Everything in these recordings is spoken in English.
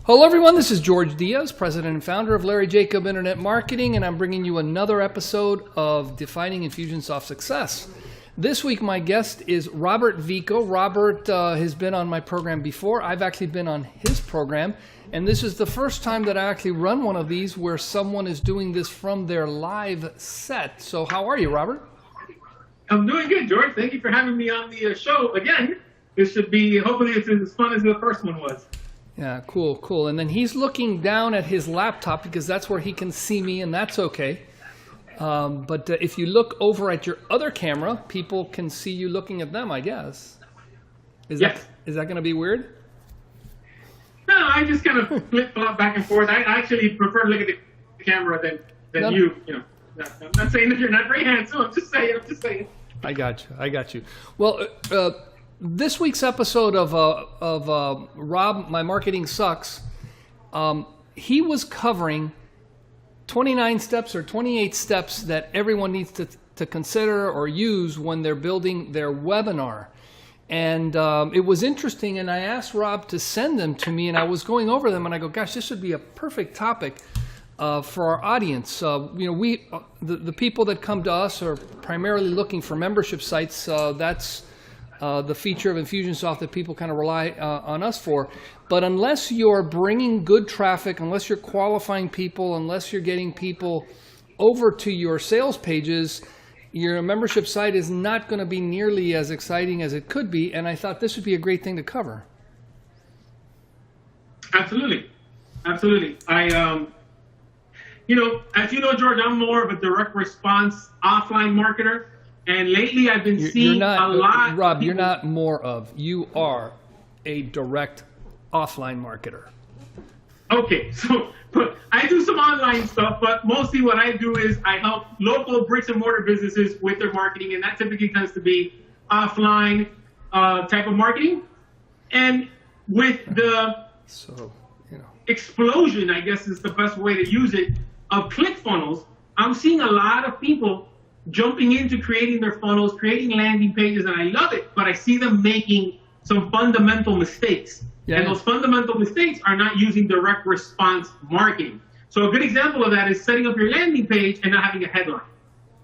Hello everyone, this is Jorge Diaz, president and founder of Larry Jacob Internet Marketing, and I'm bringing you another episode of Defining Infusionsoft Success. This week my guest is Robert Vico. Robert has been on my program before. I've actually been on his program, and this is the first time that I actually run one of these where someone is doing this from their live set. So how are you, Robert? I'm doing good, George. Thank you for having me on the show again. This should be, hopefully it's as fun as the first one was. Yeah, cool. And then he's looking down at his laptop because that's where he can see me, and that's okay. But if you look over at your other camera, people can see you looking at them, I guess. Yes. Is that going to be weird? No, I just kind of flip-flop back and forth. I actually prefer to look at the camera than you know. I'm not saying that you're not very handsome. I'm just saying. I got you. Well, this week's episode of Rob, My Marketing Sucks, he was covering 29 steps or 28 steps that everyone needs to consider or use when they're building their webinar. And it was interesting, and I asked Rob to send them to me, and I was going over them, and I go, gosh, this would be a perfect topic for our audience. The people that come to us are primarily looking for membership sites. That's the feature of Infusionsoft that people kind of rely on us for. But unless you're bringing good traffic, unless you're qualifying people, unless you're getting people over to your sales pages, your membership site is not going to be nearly as exciting as it could be. And I thought this would be a great thing to cover. Absolutely. As you know, George, I'm more of a direct response offline marketer. And lately I've been seeing a lot. Rob, you're not more of. You are a direct offline marketer. Okay, but I do some online stuff, but mostly what I do is I help local bricks and mortar businesses with their marketing, and that typically tends to be offline type of marketing. And with the explosion, I guess is the best way to use it, of ClickFunnels, I'm seeing a lot of people jumping into creating their funnels, creating landing pages, and I love it, but I see them making some fundamental mistakes. Yeah. And those fundamental mistakes are not using direct response marketing. So a good example of that is setting up your landing page and not having a headline.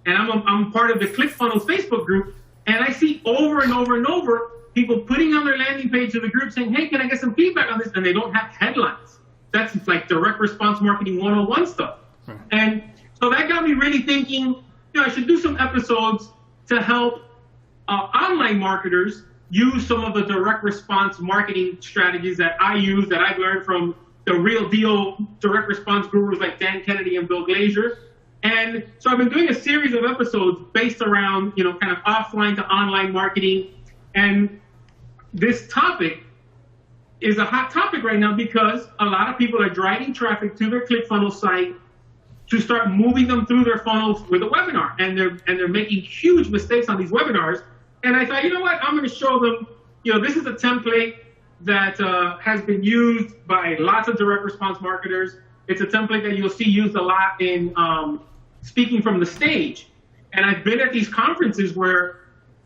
And I'm part of the ClickFunnels Facebook group, and I see over and over and over people putting on their landing page to the group saying, hey, can I get some feedback on this? And they don't have headlines. That's like direct response marketing 101 stuff. Right. And so that got me really thinking, I should do some episodes to help online marketers use some of the direct response marketing strategies that I use, that I've learned from the real deal direct response gurus like Dan Kennedy and Bill Glazier. And so I've been doing a series of episodes based around, kind of offline to online marketing. And this topic is a hot topic right now because a lot of people are driving traffic to their ClickFunnels site to start moving them through their funnels with a webinar, and they're making huge mistakes on these webinars. And I thought, you know what, I'm going to show them. This is a template that has been used by lots of direct response marketers. It's a template that you'll see used a lot in speaking from the stage. And I've been at these conferences where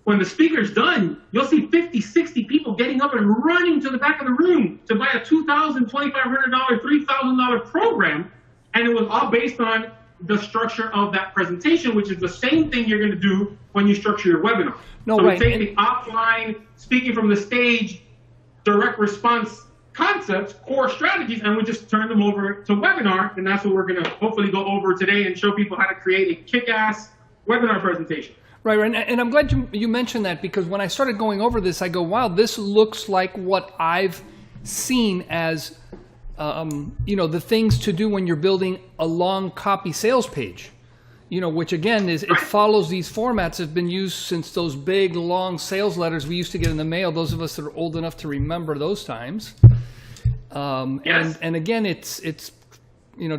when the speaker's done, you'll see 50, 60 people getting up and running to the back of the room to buy a $2,000, $2,500, $3,000 program. And it was all based on the structure of that presentation, which is the same thing you're going to do when you structure your webinar. So we take the offline, speaking from the stage, direct response concepts, core strategies, and we just turn them over to webinar. And that's what we're going to hopefully go over today and show people how to create a kick-ass webinar presentation. Right. And I'm glad you mentioned that, because when I started going over this, I go, wow, this looks like what I've seen as the things to do when you're building a long copy sales page, which again it follows these formats that have been used since those big long sales letters we used to get in the mail. Those of us that are old enough to remember those times. Yes. And again, it's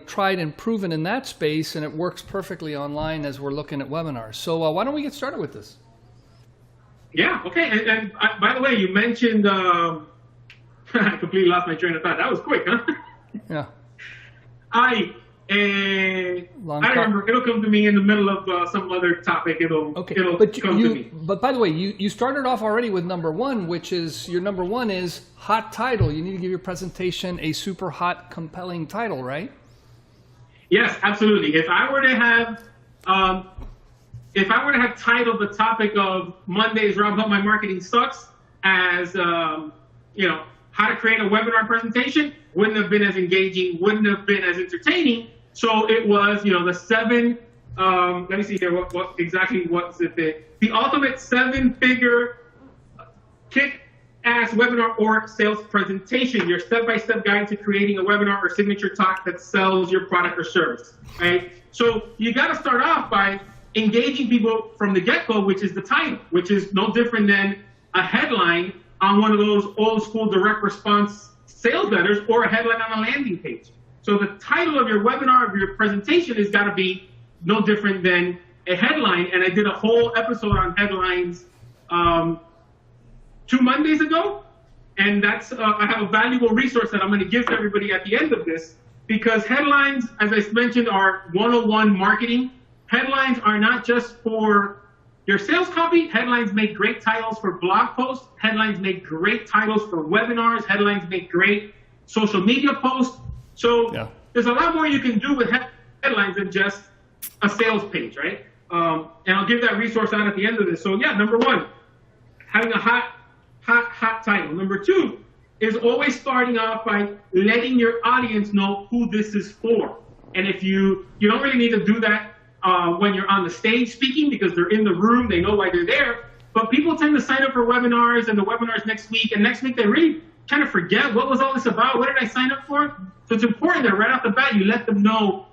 tried and proven in that space, and it works perfectly online as we're looking at webinars. So why don't we get started with this? Yeah. Okay. And by the way, you mentioned. I completely lost my train of thought. That was quick, huh? Yeah. I don't remember. It'll come to me in the middle of some other topic. It'll come to me. But by the way, you started off already with number one, which is your number one is hot title. You need to give your presentation a super hot, compelling title, right? Yes, absolutely. If I were to have titled the topic of Monday's Rob But My Marketing Sucks as how to create a webinar presentation, wouldn't have been as engaging, wouldn't have been as entertaining. So it was, the 7, let me see here, what exactly what's it? The ultimate 7-figure kick-ass webinar or sales presentation, your step-by-step guide to creating a webinar or signature talk that sells your product or service, right? So you got to start off by engaging people from the get-go, which is the title, which is no different than a headline on one of those old school direct response sales letters or a headline on a landing page. So the title of your webinar, of your presentation, has got to be no different than a headline. And I did a whole episode on headlines 2 Mondays ago. And that's I have a valuable resource that I'm going to give to everybody at the end of this, because headlines, as I mentioned, are 101 marketing. Headlines are not just for your sales copy. Headlines make great titles for blog posts. Headlines make great titles for webinars. Headlines make great social media posts. So there's a lot more you can do with headlines than just a sales page, right? And I'll give that resource out at the end of this. So number one, having a hot title. Number two is always starting off by letting your audience know who this is for. And if you don't really need to do that when you're on the stage speaking, because they're in the room, they know why they're there. But people tend to sign up for webinars and the webinars next week, and next week they really kind of forget, what was all this about? What did I sign up for? So it's important that right off the bat, you let them know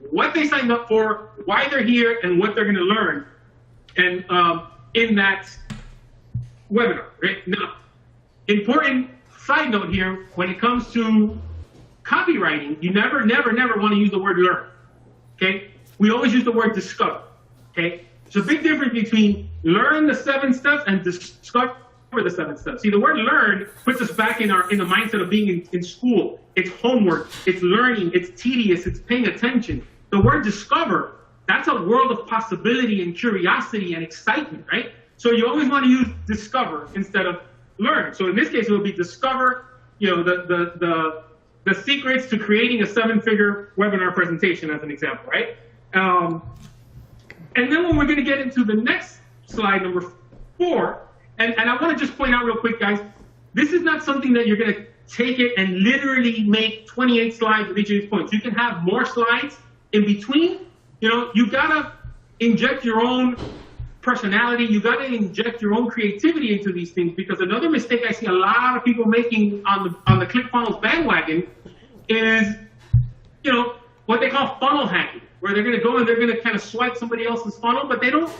what they signed up for, why they're here, and what they're going to learn. And in that webinar, right? Now, important side note here, when it comes to copywriting, you never want to use the word learn, okay? We always use the word discover, okay? There's a big difference between learn the 7 steps and discover the 7 steps. See, the word learn puts us back in the mindset of being in school. It's homework, it's learning, it's tedious, it's paying attention. The word discover, that's a world of possibility and curiosity and excitement, right? So you always want to use discover instead of learn. So in this case, it would be discover, the secrets to creating a 7-figure webinar presentation, as an example, right? And then when we're going to get into the next slide, number 4, and I want to just point out real quick, guys, this is not something that you're going to take it and literally make 28 slides with each of these points. You can have more slides in between. You got to inject your own personality. You got to inject your own creativity into these things, because another mistake I see a lot of people making on the ClickFunnels bandwagon is, what they call funnel hacking, where they're going to go and they're going to kind of swipe somebody else's funnel, but they don't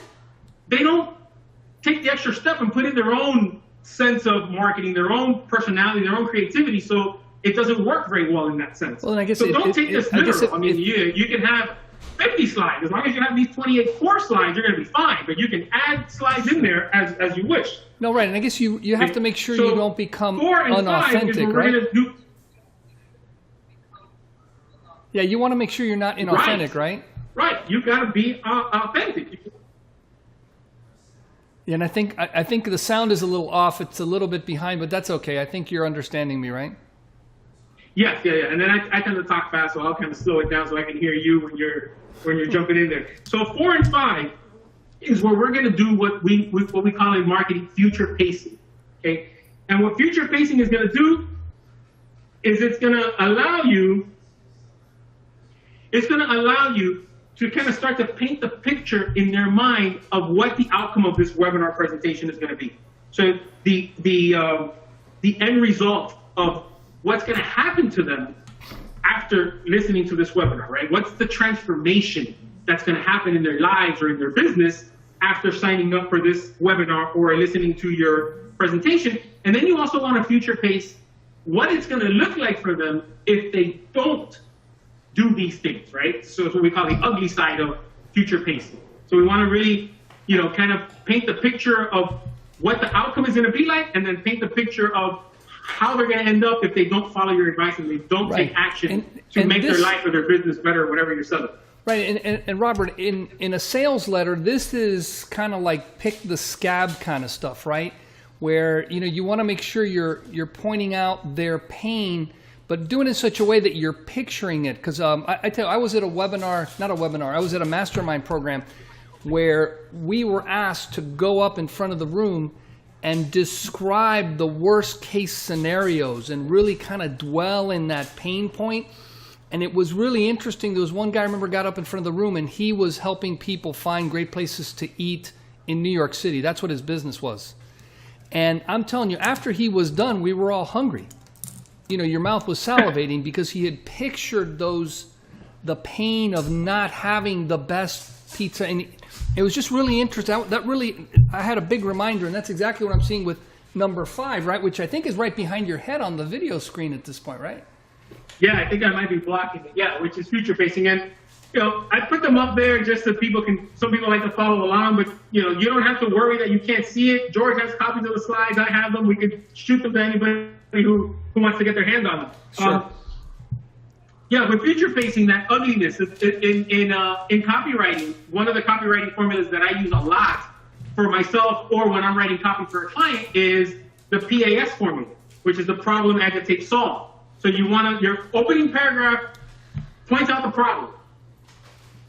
take the extra step and put in their own sense of marketing, their own personality, their own creativity. So it doesn't work very well in that sense. Well, I guess don't take this literal. You can have 50 slides. As long as you have these 28 core slides, you're going to be fine. But you can add slides in there as you wish. No, right. And I guess you have to make sure you don't become unauthentic, right? Yeah, you want to make sure you're not inauthentic, right? Right. You got to be authentic. Yeah, and I think the sound is a little off. It's a little bit behind, but that's okay. I think you're understanding me, right? Yes, yeah. And then I tend to talk fast, so I'll kind of slow it down so I can hear you when you're jumping in there. So 4 and 5 is where we're going to do what we call in marketing future pacing. Okay, and what future pacing is going to do is it's going to allow you to kind of start to paint the picture in their mind of what the outcome of this webinar presentation is going to be. So the end result of what's going to happen to them after listening to this webinar, right? What's the transformation that's going to happen in their lives or in their business after signing up for this webinar or listening to your presentation? And then you also want to future pace what it's going to look like for them if they don't do these things, right? So it's what we call the ugly side of future pacing. So we want to really, kind of paint the picture of what the outcome is going to be like, and then paint the picture of how they're going to end up if they don't follow your advice and they don't take action to make their life or their business better or whatever you're selling. Right, and Robert, in a sales letter, this is kind of like pick the scab kind of stuff, right? Where you want to make sure you're pointing out their pain, but doing it in such a way that you're picturing it. Because I tell you, I was at I was at a mastermind program where we were asked to go up in front of the room and describe the worst case scenarios and really kind of dwell in that pain point. And it was really interesting. There was one guy I remember got up in front of the room and he was helping people find great places to eat in New York City. That's what his business was. And I'm telling you, after he was done, we were all hungry. Your mouth was salivating because he had pictured the pain of not having the best pizza. And it was just really interesting. I had a big reminder, and that's exactly what I'm seeing with number 5, right? Which I think is right behind your head on the video screen at this point, right? Yeah, I think I might be blocking it. Yeah, which is future facing. And, I put them up there just so some people like to follow along, but, you don't have to worry that you can't see it. George has copies of the slides. I have them. We could shoot them to anybody who wants to get their hands on them. Sure. Yeah, but future facing, that ugliness in copywriting, one of the copywriting formulas that I use a lot for myself or when I'm writing copy for a client is the PAS formula, which is the problem, agitate, solve. So your opening paragraph points out the problem.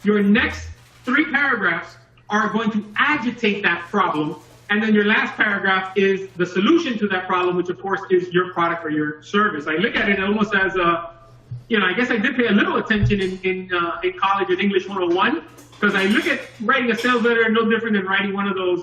Your next 3 paragraphs are going to agitate that problem. And then your last paragraph is the solution to that problem, which of course is your product or your service. I look at it almost as I guess I did pay a little attention in college at English 101, because I look at writing a sales letter no different than writing one of those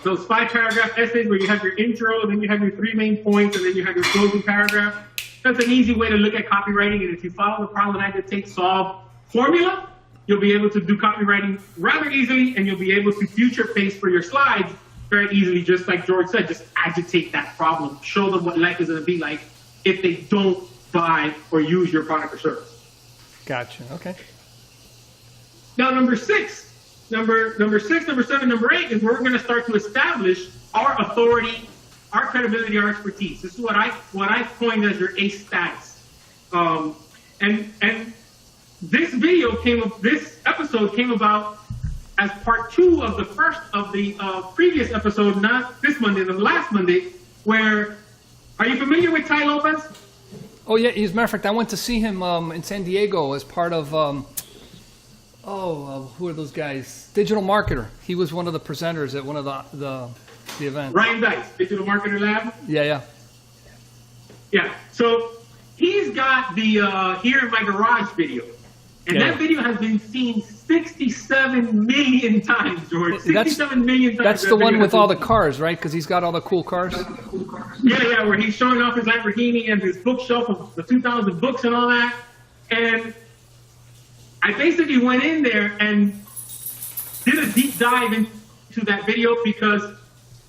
5-paragraph essays where you have your intro, then you have your 3 main points, and then you have your closing paragraph. That's an easy way to look at copywriting, and if you follow the problem, agitate, solve formula, you'll be able to do copywriting rather easily, and you'll be able to future face for your slides very easily, just like George said, just agitate that problem. Show them what life is going to be like if they don't buy or use your product or service. Gotcha. Okay. Now, number 6, number 7, number 8 is where we're going to start to establish our authority, our credibility, our expertise. This is what I coined as your ACE status. And this episode came about as part 2 of the first of the previous episode, not this Monday, the last Monday. Are you familiar with Ty Lopez? Oh yeah, as a matter of fact, I went to see him in San Diego as part of who are those guys? Digital Marketer. He was one of the presenters at one of the events. Ryan Dice, Digital Marketer Lab. Yeah. So he's got the Here in My Garage video. And that video has been seen 67 million times, George. 67 million times. That's the one with all the cars, right? Because he's got all the cool cars. Yeah, where he's showing off his Lamborghini and his bookshelf of the 2,000 books and all that. And I basically went in there and did a deep dive into that video, because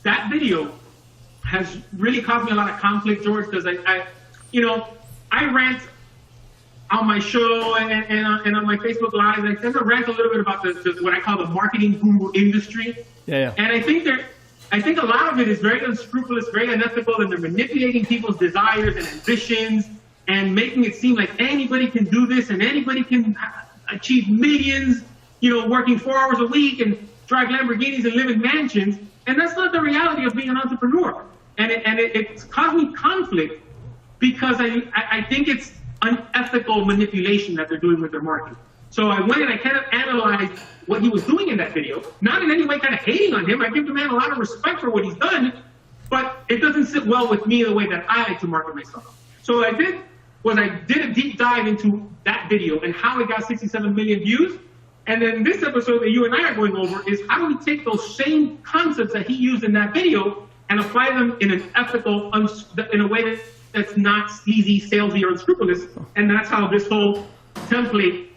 that video has really caused me a lot of conflict, George, because I rant on my show and on my Facebook Live. I tend to rant a little bit about what I call the marketing guru industry. Yeah. And I think a lot of it is very unscrupulous, very unethical, and they're manipulating people's desires and ambitions and making it seem like anybody can do this and anybody can achieve millions, working 4 hours a week and drive Lamborghinis and live in mansions. And that's not the reality of being an entrepreneur. And it's caused me conflict, because I think it's unethical manipulation that they're doing with their marketing. So I went and I kind of analyzed what he was doing in that video, not in any way kind of hating on him. I give the man a lot of respect for what he's done, but it doesn't sit well with me the way that I like to market myself. So what I did was I did a deep dive into that video and how it got 67 million views. And then this episode that you and I are going over is how do we take those same concepts that he used in that video and apply them in an ethical, in a way that's not sleazy, salesy, or unscrupulous. And that's how this whole template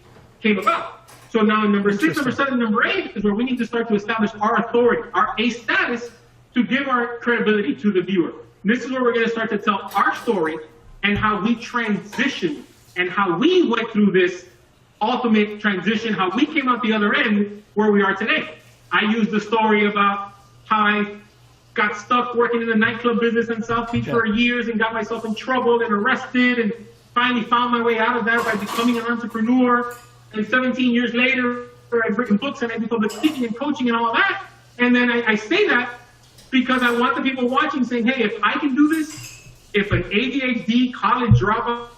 came about. So now number 6, number 7, number 8 is where we need to start to establish our authority, our ACE status, to give our credibility to the viewer. And this is where we're going to start to tell our story and how we transitioned and how we went through this ultimate transition, how we came out the other end where we are today. I used the story about how I got stuck working in the nightclub business in South Beach for years and got myself in trouble and arrested, and finally found my way out of that by becoming an entrepreneur. And 17 years later, I've written books and I do public speaking and coaching and all of that. And then I say that because I want the people watching saying, hey, if I can do this, if an ADHD college dropout,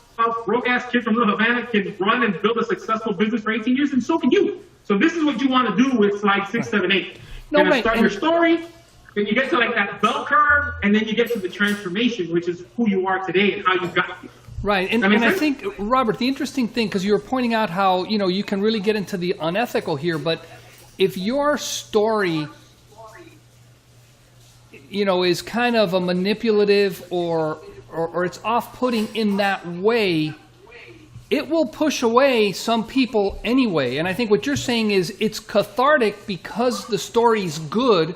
broke-ass kid from Little Havana can run and build a successful business for 18 years, and so can you. So this is what you want to do with slide 6, 7, 8. No, You're going to start your story, then you get to like that bell curve, and then you get to the transformation, which is who you are today and how you got here. Right, and I think, Robert, the interesting thing, because you were pointing out how, you know, you can really get into the unethical here, but if your story, you know, is kind of a manipulative or it's off-putting in that way, it will push away some people anyway. And I think what you're saying is it's cathartic because the story's good.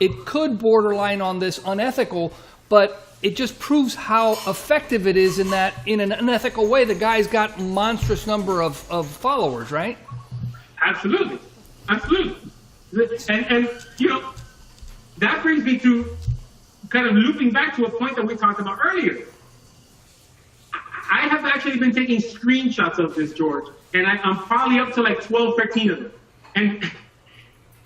It could borderline on this unethical, but it just proves how effective it is in that, in an unethical way, the guy's got monstrous number of followers, right? Absolutely. Absolutely. And you know, that brings me to kind of looping back to a point that we talked about earlier. I have actually been taking screenshots of this, George, and I'm probably up to like 12, 13 of them. And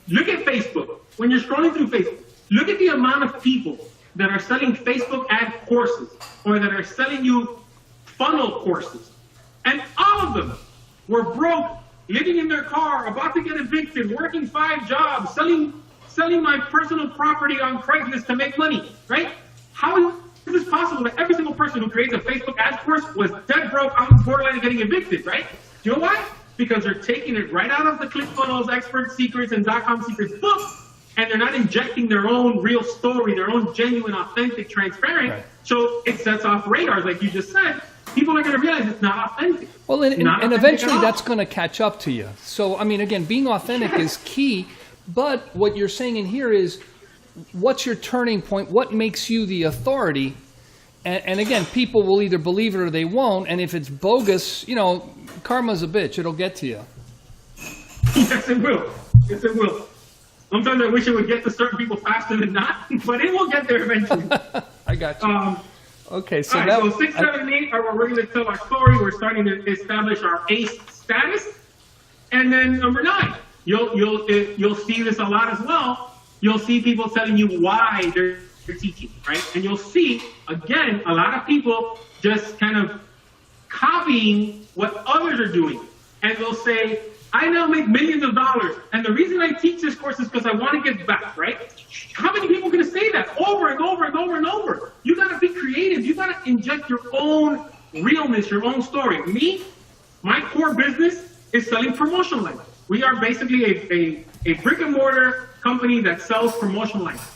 look at Facebook. When you're scrolling through Facebook, look at the amount of people that are selling Facebook ad courses or that are selling you funnel courses. And all of them were broke, living in their car, about to get evicted, working 5 jobs, selling my personal property on Craigslist to make money, right? How is this possible that every single person who creates a Facebook ad course was dead broke, on the borderline of getting evicted, right? Do you know why? Because they're taking it right out of the ClickFunnels, Expert Secrets, and .com Secrets book, and they're not injecting their own real story, their own genuine, authentic, transparent. Right. So it sets off radars, like you just said. People are going to realize it's not authentic. Well, and eventually that's going to catch up to you. So, I mean, again, being authentic is key. But what you're saying in here is, what's your turning point? What makes you the authority? And again, people will either believe it or they won't. And if it's bogus, you know, karma's a bitch. It'll get to you. Yes, it will. Yes, it will. Sometimes I wish it would get to certain people faster than not, but it will get there eventually. I got you. Okay, so so 6, 7, and 8 are where we're going to tell our story. We're starting to establish our ACE status. And then number 9, you'll see this a lot as well. You'll see people telling you why they're teaching, right? And you'll see, again, a lot of people just kind of copying what others are doing. And they'll say, I now make millions of dollars, and the reason I teach this course is because I want to give back, right? How many people are going to say that over and over and over and over? You got to be creative. You got to inject your own realness, your own story. Me, my core business is selling promotional items. We are basically a brick and mortar company that sells promotional items.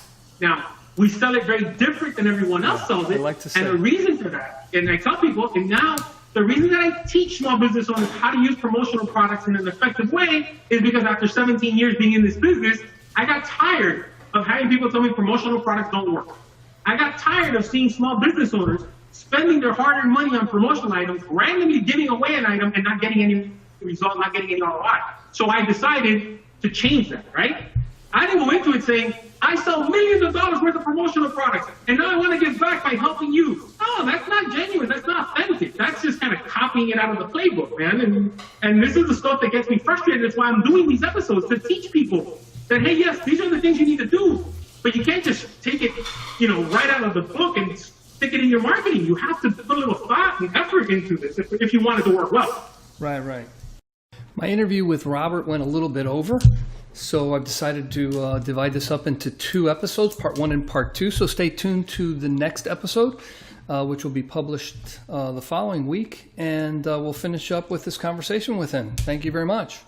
Now, we sell it very different than everyone else sells it. And the reason for that, and I tell people, and now the reason that I teach small business owners how to use promotional products in an effective way is because after 17 years being in this business, I got tired of having people tell me promotional products don't work. I got tired of seeing small business owners spending their hard-earned money on promotional items, randomly giving away an item and not getting any result, not getting any ROI. So I decided to change that, right? I didn't go into it saying, I sell millions of dollars worth of promotional products, and now I want to give back by helping you. No, that's not genuine. That's not authentic. That's just kind of copying it out of the playbook, man. And this is the stuff that gets me frustrated. That's why I'm doing these episodes, to teach people that, hey, yes, these are the things you need to do, but you can't just take it, you know, right out of the book and stick it in your marketing. You have to put a little thought and effort into this if you want it to work well. Right, right. My interview with Robert went a little bit over, so I've decided to divide this up into 2 episodes, part 1 and part 2. So stay tuned to the next episode, which will be published the following week, and we'll finish up with this conversation with him. Thank you very much.